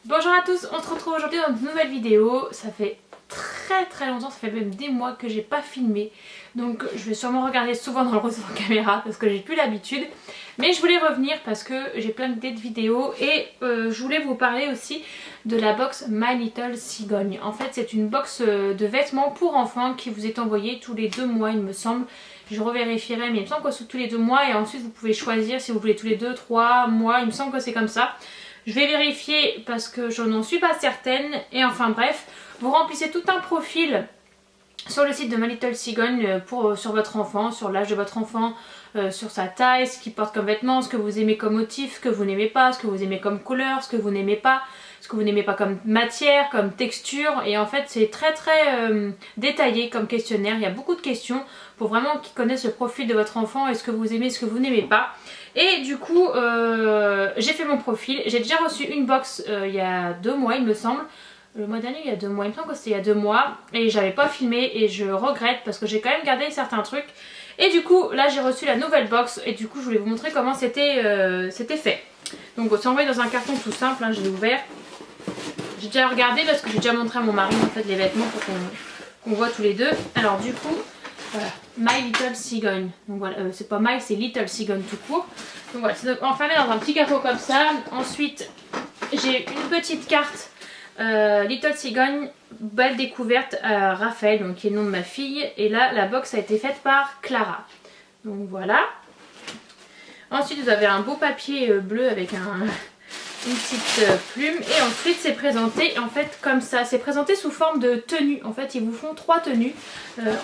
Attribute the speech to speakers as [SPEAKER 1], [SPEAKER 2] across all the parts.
[SPEAKER 1] Bonjour à tous, on se retrouve aujourd'hui dans une nouvelle vidéo. Ça fait très longtemps, ça fait même des mois que j'ai pas filmé. Donc je vais sûrement regarder souvent dans le retour de caméra parce que j'ai plus l'habitude. Mais je voulais revenir parce que j'ai plein d'idées de vidéos et je voulais vous parler aussi de la box My Little Cigogne. En fait c'est une box de vêtements pour enfants qui vous est envoyée tous les 2 mois il me semble. Je revérifierai mais il me semble que c'est tous les 2 mois et ensuite vous pouvez choisir si vous voulez tous les 2-3 mois. Il me semble que c'est comme ça. Je vais vérifier parce que je n'en suis pas certaine. Et enfin bref, vous remplissez tout un profil sur le site de My Little Cigogne sur votre enfant, sur l'âge de votre enfant, sur sa taille, ce qu'il porte comme vêtements, ce que vous aimez comme motif, ce que vous n'aimez pas, ce que vous aimez comme couleur, ce que vous n'aimez pas, ce que vous n'aimez pas comme matière, comme texture. Et en fait c'est très détaillé comme questionnaire. Il y a beaucoup de questions pour vraiment qu'ils connaissent le profil de votre enfant et ce que vous aimez, ce que vous n'aimez pas. Et du coup j'ai fait mon profil. J'ai déjà reçu une box il y a 2 mois il me semble. Le mois dernier il y a 2 mois, il me semble que c'était il y a 2 mois. Et j'avais pas filmé et je regrette parce que j'ai quand même gardé certains trucs. Et du coup là j'ai reçu la nouvelle box et du coup je voulais vous montrer comment c'était fait. Donc c'est envoyé dans un carton tout simple, hein, je l'ai ouvert. J'ai déjà regardé parce que j'ai déjà montré à mon mari en fait les vêtements pour qu'on voit tous les deux. Alors du coup voilà, My Little Cigogne. Donc voilà, c'est pas My, c'est Little Cigogne tout court. Donc voilà, c'est enfermé dans un petit carton comme ça. Ensuite, j'ai une petite carte Little Cigogne, belle découverte à Raphaël, donc qui est le nom de ma fille. Et là, la box a été faite par Clara. Donc voilà. Ensuite, vous avez un beau papier bleu avec une petite plume et ensuite c'est présenté en fait comme ça, c'est présenté sous forme de tenue. En fait ils vous font 3 tenues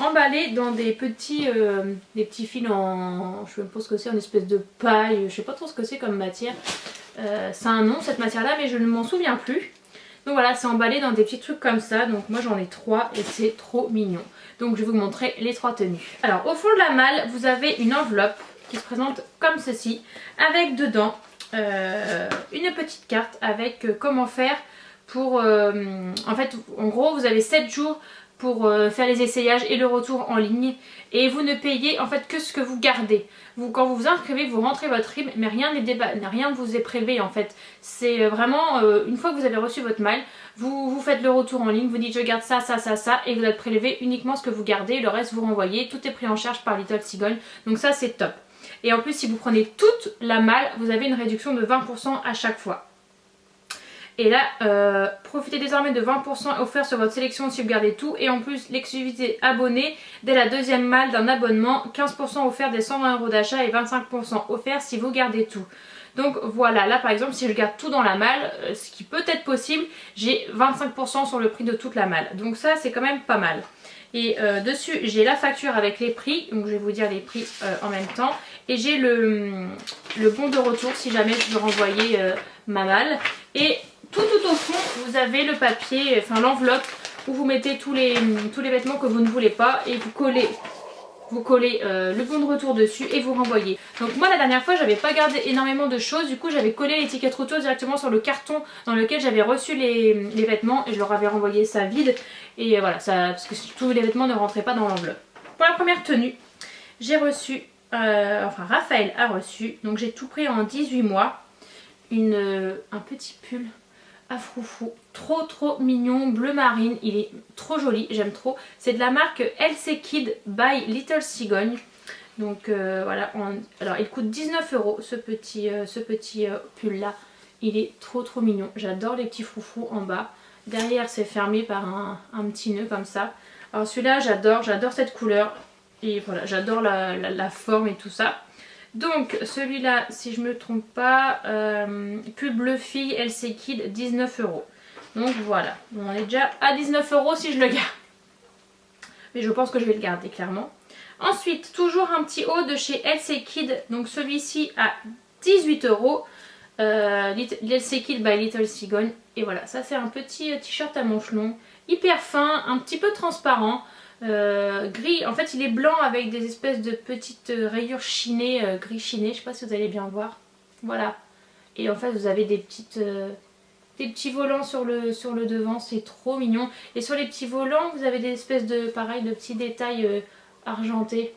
[SPEAKER 1] emballées dans des petits fils en, je sais pas ce que c'est, en espèce de paille, je sais pas trop ce que c'est comme matière, c'est un nom cette matière là mais je ne m'en souviens plus. Donc voilà, c'est emballé dans des petits trucs comme ça, donc moi j'en ai 3 et c'est trop mignon. Donc je vais vous montrer les 3 tenues. Alors au fond de la malle vous avez une enveloppe qui se présente comme ceci avec dedans une petite carte avec comment faire pour en fait en gros vous avez 7 jours pour faire les essayages et le retour en ligne et vous ne payez en fait que ce que vous gardez. Quand vous vous inscrivez vous rentrez votre RIB mais rien ne vous est prélevé en fait. C'est vraiment une fois que vous avez reçu votre mail vous faites le retour en ligne, vous dites je garde ça et vous êtes prélevé uniquement ce que vous gardez, le reste vous renvoyez, tout est pris en charge par Little Cigogne, donc ça c'est top. Et en plus si vous prenez toute la malle vous avez une réduction de 20% à chaque fois. Et là profitez désormais de 20% offert sur votre sélection si vous gardez tout. Et en plus l'exclusivité abonnée dès la 2e malle d'un abonnement, 15% offert des 120 € d'achat et 25% offert si vous gardez tout. Donc voilà, là par exemple si je garde tout dans la malle, ce qui peut être possible, j'ai 25% sur le prix de toute la malle. Donc ça c'est quand même pas mal. Et dessus j'ai la facture avec les prix, donc je vais vous dire les prix en même temps. Et j'ai le bon de retour si jamais je veux renvoyer ma malle. Et tout au fond vous avez le papier, enfin l'enveloppe où vous mettez tous les vêtements que vous ne voulez pas et vous collez le bon de retour dessus et vous renvoyez. Donc moi la dernière fois j'avais pas gardé énormément de choses, du coup j'avais collé l'étiquette retour directement sur le carton dans lequel j'avais reçu les vêtements et je leur avais renvoyé ça vide. Et voilà, ça, parce que tous les vêtements ne rentraient pas dans l'enveloppe. Pour la première tenue, j'ai reçu, enfin Raphaël a reçu, donc j'ai tout pris en 18 mois, un petit pull à froufrou, trop mignon, bleu marine, il est trop joli, j'aime trop. C'est de la marque LC Kid by Little Cigogne. Donc voilà, alors il coûte 19 € ce petit pull là, il est trop mignon. J'adore les petits froufrous en bas. Derrière c'est fermé par un petit nœud comme ça. Alors celui-là j'adore cette couleur et voilà, j'adore la forme et tout ça. Donc celui-là si je me trompe pas, pull bleu fille LC Kid 19 €. Donc voilà, on est déjà à 19 € si je le garde. Mais je pense que je vais le garder clairement. Ensuite toujours un petit haut de chez LC Kid, donc celui-ci à 18 €. LC Kid by Little Cigogne. Et voilà, ça c'est un petit t-shirt à manches longues, hyper fin, un petit peu transparent, gris. En fait il est blanc avec des espèces de petites rayures chinées, gris chiné, je sais pas si vous allez bien voir. Voilà. Et en fait vous avez des petits volants sur le devant, c'est trop mignon. Et sur les petits volants vous avez des espèces de petits détails argentés.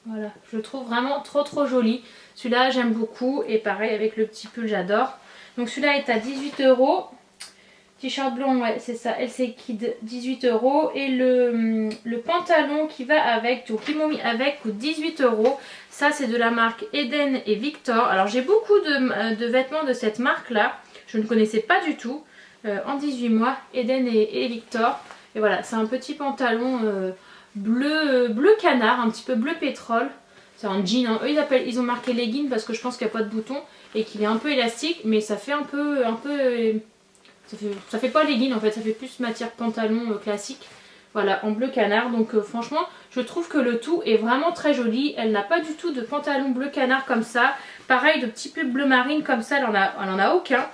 [SPEAKER 1] Voilà, je le trouve vraiment trop joli. Celui-là j'aime beaucoup et pareil avec le petit pull j'adore. Donc celui-là est à 18 €. T-shirt blanc, ouais c'est ça, LC Kid 18 € et le pantalon qui va avec, donc ils m'ont mis avec, coûte 18 €. Ça c'est de la marque Eden et Victor. Alors j'ai beaucoup de vêtements de cette marque là, je ne connaissais pas du tout. En 18 mois, Eden et Victor. Et voilà, c'est un petit pantalon bleu canard, un petit peu bleu pétrole. C'est un jean, hein. Eux ils ont marqué legging parce que je pense qu'il n'y a pas de bouton et qu'il est un peu élastique, mais ça fait un peu ça fait pas legging en fait, ça fait plus matière pantalon classique. Voilà, en bleu canard. Donc franchement, je trouve que le tout est vraiment très joli. Elle n'a pas du tout de pantalon bleu canard comme ça. Pareil, de petits pulls bleu marine comme ça, elle en a aucun.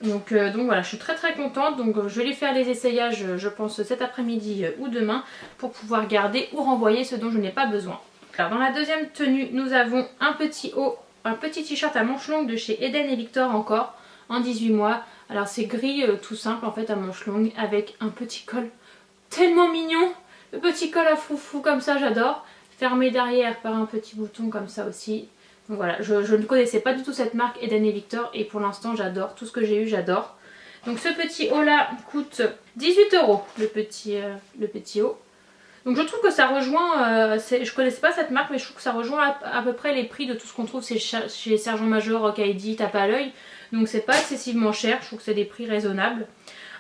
[SPEAKER 1] Donc voilà, je suis très contente. Donc je vais lui faire les essayages, je pense cet après-midi ou demain, pour pouvoir garder ou renvoyer ce dont je n'ai pas besoin. Alors dans la deuxième tenue, nous avons un petit haut, un petit t-shirt à manches longues de chez Eden et Victor encore, en 18 mois. Alors c'est gris tout simple en fait à manches longues avec un petit col tellement mignon. Le petit col à foufou comme ça, j'adore. Fermé derrière par un petit bouton comme ça aussi. Donc voilà, je ne connaissais pas du tout cette marque Eden et Victor et pour l'instant j'adore. Tout ce que j'ai eu j'adore. Donc ce petit haut là coûte 18 € le petit haut. Donc je trouve que ça rejoint, je connaissais pas cette marque mais je trouve que ça rejoint à peu près les prix de tout ce qu'on trouve chez Sergent Major, Rock ID, Tape à l'œil. Donc c'est pas excessivement cher, je trouve que c'est des prix raisonnables.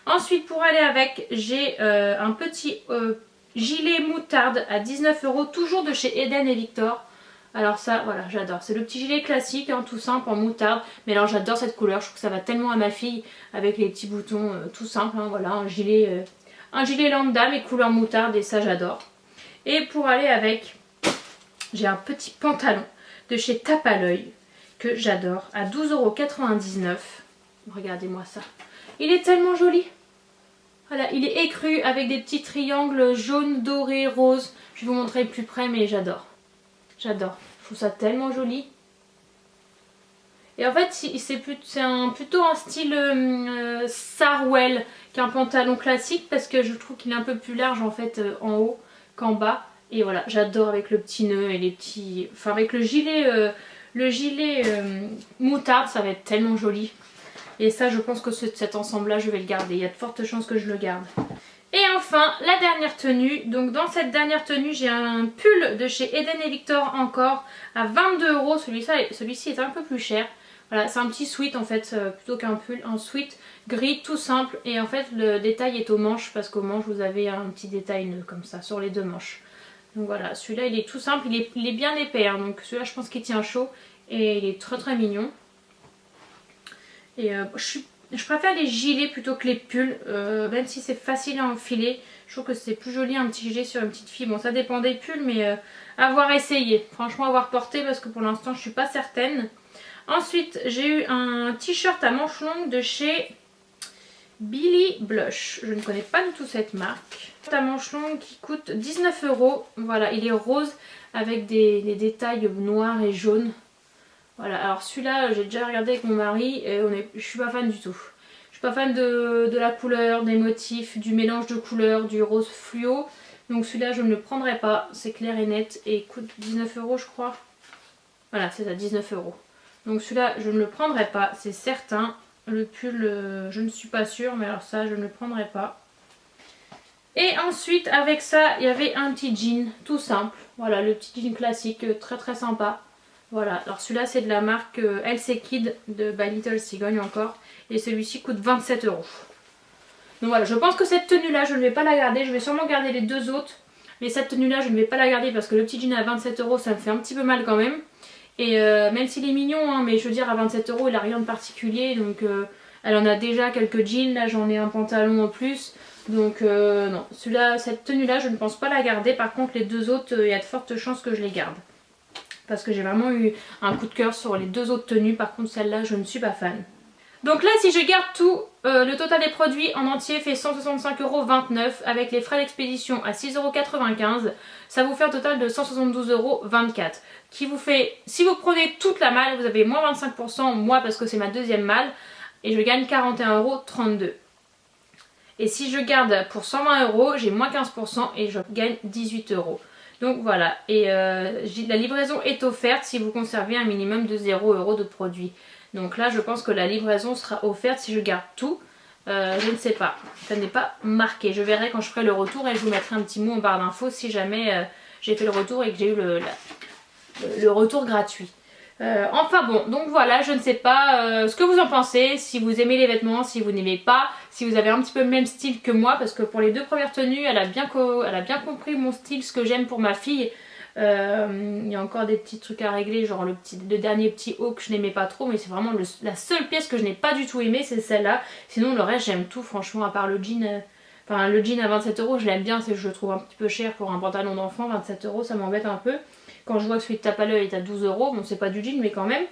[SPEAKER 1] Ensuite pour aller avec, j'ai un petit gilet moutarde à 19 €, toujours de chez Eden et Victor. Alors ça, voilà, j'adore. C'est le petit gilet classique, hein, tout simple en moutarde. Mais alors j'adore cette couleur, je trouve que ça va tellement à ma fille avec les petits boutons tout simples. Hein, voilà, un gilet lambda mais couleur moutarde et ça j'adore. Et pour aller avec, j'ai un petit pantalon de chez Tape à l'œil que j'adore à 12,99 €. Regardez-moi ça. Il est tellement joli. Voilà, il est écru avec des petits triangles jaunes, dorés, roses. Je vais vous montrer plus près mais j'adore. J'adore. Je trouve ça tellement joli. Et en fait, c'est plutôt un style Sarwell qu'un pantalon classique parce que je trouve qu'il est un peu plus large en fait en haut qu'en bas. Et voilà, j'adore avec le petit nœud et les petits... Enfin avec le gilet moutarde, ça va être tellement joli. Et ça, je pense que cet ensemble-là, je vais le garder. Il y a de fortes chances que je le garde. Et enfin, la dernière tenue. Donc dans cette dernière tenue, j'ai un pull de chez Eden et Victor encore à 22 €. Celui-ci est un peu plus cher. Voilà, c'est un petit sweat en fait, plutôt qu'un pull. Un sweat gris tout simple. Et en fait, le détail est aux manches parce qu'aux manches, vous avez un petit détail comme ça sur les deux manches. Donc voilà, celui-là, il est tout simple. Il est bien épais. Hein, donc celui-là, je pense qu'il tient chaud. Et il est très mignon. Et je préfère les gilets plutôt que les pulls, même si c'est facile à enfiler. Je trouve que c'est plus joli un petit gilet sur une petite fille. Bon, ça dépend des pulls, mais avoir essayé. Franchement, avoir porté parce que pour l'instant, je suis pas certaine. Ensuite, j'ai eu un t-shirt à manches longues de chez Billy Blush. Je ne connais pas du tout cette marque. Un à manches longues qui coûte 19 €. Voilà, il est rose avec des détails noirs et jaunes. Voilà, alors celui-là, j'ai déjà regardé avec mon mari et je suis pas fan du tout. Je suis pas fan de la couleur, des motifs, du mélange de couleurs, du rose fluo. Donc celui-là, je ne le prendrai pas, c'est clair et net et il coûte 19 € je crois. Voilà, c'est à 19 €. Donc celui-là, je ne le prendrai pas, c'est certain. Le pull, je ne suis pas sûre, mais alors ça, je ne le prendrai pas. Et ensuite, avec ça, il y avait un petit jean, tout simple. Voilà, le petit jean classique, très sympa. Voilà, alors celui-là c'est de la marque LC Kid de By Little Cigogne encore. Et celui-ci coûte 27 €. Donc voilà, je pense que cette tenue-là, je ne vais pas la garder. Je vais sûrement garder les deux autres. Mais cette tenue-là, je ne vais pas la garder parce que le petit jean à 27 €, ça me fait un petit peu mal quand même. Et même s'il est mignon, hein, mais je veux dire à 27 €, il n'a rien de particulier. Donc elle en a déjà quelques jeans. Là, j'en ai un pantalon en plus. Donc non, cette tenue-là, je ne pense pas la garder. Par contre, les deux autres, il y a de fortes chances que je les garde. Parce que j'ai vraiment eu un coup de cœur sur les deux autres tenues. Par contre celle-là je ne suis pas fan. Donc là si je garde tout, le total des produits en entier fait 165,29 € avec les frais d'expédition à 6,95 €. Ça vous fait un total de 172,24 €. Qui vous fait, si vous prenez toute la malle, vous avez moins 25%, moi parce que c'est ma deuxième malle. Et je gagne 41,32 €. Et si je garde pour 120 €, j'ai moins 15% et je gagne 18 €. Donc voilà, et la livraison est offerte si vous conservez un minimum de 0 € de produit. Donc là je pense que la livraison sera offerte si je garde tout. Je ne sais pas, ça n'est pas marqué. Je verrai quand je ferai le retour et je vous mettrai un petit mot en barre d'infos si jamais j'ai fait le retour et que j'ai eu le retour gratuit. Enfin bon, donc voilà, je ne sais pas ce que vous en pensez, si vous aimez les vêtements, si vous n'aimez pas, si vous avez un petit peu le même style que moi, parce que pour les 2 premières tenues, elle a bien compris mon style, ce que j'aime pour ma fille. Il y a encore des petits trucs à régler, genre le dernier petit haut que je n'aimais pas trop, mais c'est vraiment la seule pièce que je n'ai pas du tout aimée, c'est celle-là. Sinon le reste j'aime tout, franchement, à part le jean. Enfin le jean à 27 € je l'aime bien, je le trouve un petit peu cher pour un pantalon d'enfant. 27 € ça m'embête un peu. Quand je vois que celui de tape à l'œil est à 12 €, bon c'est pas du jean mais quand même.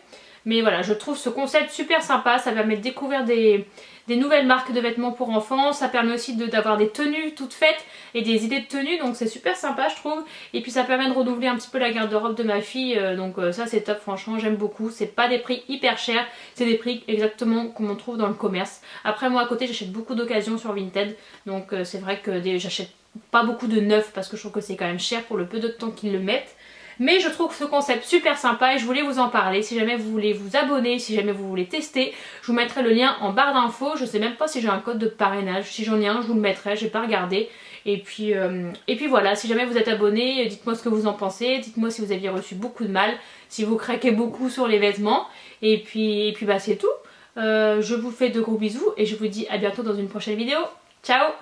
[SPEAKER 1] Mais voilà, je trouve ce concept super sympa, ça permet de découvrir des nouvelles marques de vêtements pour enfants, ça permet aussi d'avoir des tenues toutes faites et des idées de tenues, donc c'est super sympa je trouve. Et puis ça permet de renouveler un petit peu la garde-robe de ma fille, donc ça c'est top, franchement j'aime beaucoup. C'est pas des prix hyper chers, c'est des prix exactement comme on trouve dans le commerce. Après moi à côté j'achète beaucoup d'occasions sur Vinted, donc c'est vrai que j'achète pas beaucoup de neuf parce que je trouve que c'est quand même cher pour le peu de temps qu'ils le mettent. Mais je trouve ce concept super sympa et je voulais vous en parler. Si jamais vous voulez vous abonner, si jamais vous voulez tester, je vous mettrai le lien en barre d'infos. Je sais même pas si j'ai un code de parrainage. Si j'en ai un, je vous le mettrai, j'ai pas regardé. Et puis voilà, si jamais vous êtes abonné, dites-moi ce que vous en pensez. Dites-moi si vous aviez reçu beaucoup de mal, si vous craquez beaucoup sur les vêtements. Et puis bah c'est tout. Je vous fais de gros bisous et je vous dis à bientôt dans une prochaine vidéo. Ciao!